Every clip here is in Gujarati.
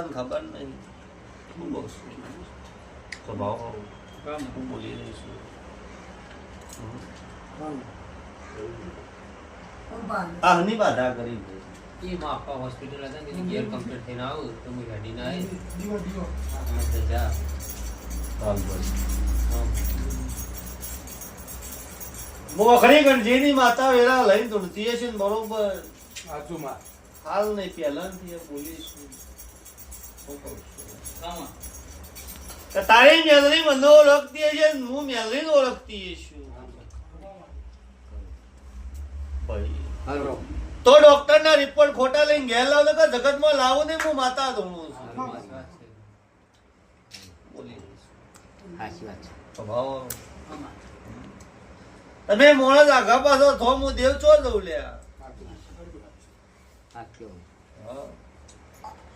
માતાને ખબર નહીં હું બહુ સ્વભાવ હું બોલી રહી છું આની બાધા કરી એ માં આપા હોસ્પિટલ હતા કે ગેર કમ્પ્લીટ થઈને આવું તો હું ગાડી ના આવી જા મોખરી ગણજીની માતા વેરા લઈને ધૂળતી હશે ને બરોબર સાચું માં હાલ નહીં પહેલાથી બોલીશું તારી મેલરી મને ઓળખતી હશે હું મેલરી ઓળખતી છું તો ડોક્ટર ના રિપોર્ટ ખોટા લઈને ઘેર લાવો કે જગત માં લાવો ને હું માતા ધોણું છું તમે મોણસ આગા પાછો થો હું દેવ ચો દઉં લ્યા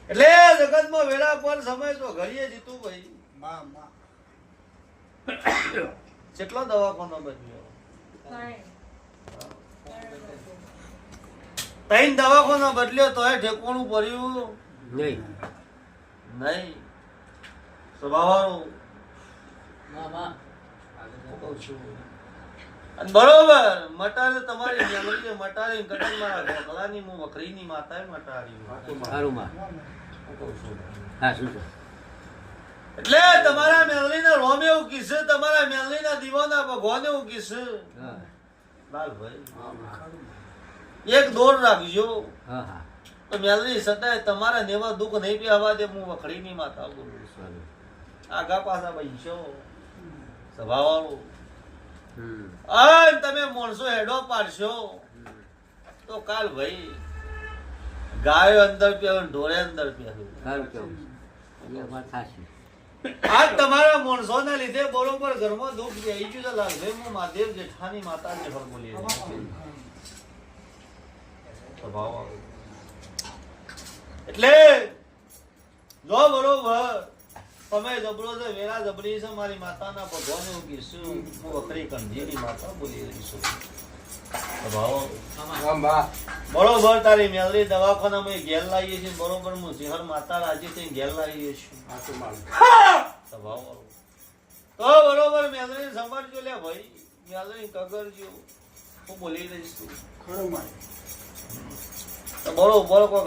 એટલે જગત માં વેળા પર સમય તો ઘડીએ જીતું ભાઈ કેટલો દવાખાનો બદલ્યો ત્રણ દવાખાનો બદલ્યો તો ઠેકોણું પડ્યું નહીં નહીં સ્વભાવવાળું બરોબર મટારે તમારી મેમરી મટારી કટન મારા ગોખલાની હું વખરીની માતાએ મટારી સારું માં હા શું એટલે તમારા મેલરી ના રોમ એવું કીધું તમારા મેલરી ના દીવાના ભગવાન એવું કીધું લાલભાઈ એક દોર રાખજો તો મેલરી સદાય તમારા નેવા દુઃખ નહીં પીવા દે હું વખડીની માતા બોલું છું આગા પાછા બનશો સ્વભાવવાળું તમે માણસો હેડો પાડશો તો કાલ ભાઈ ગાયો અંદર પહેરો ઢોરે અંદર પહેરો આજ તમારા માણસો ના લીધે બરોબર ઘરમાં દુઃખ આવી ગયું છે લાલભાઈ હું મહાદેવ જેઠાની માતા ને ફર બોલી એટલે જો બરોબર તમે જબરો છે વેરા જબરી છે મારી માતાના ભગવાન એવું કીધું હું વખરી કંજીની માતા બોલી રહી છું બરોબર તારી મેલરી દવાખાનામાં ઘેર લાવીએ છીએ બરોબર હું સિંહર માતા રાજી થઈ ઘેર લાવીએ છીએ તો બરોબર મેલરી સમજજો લે ભાઈ મેલરી કગરજો હું બોલી રહીશ બરોબર કોઈ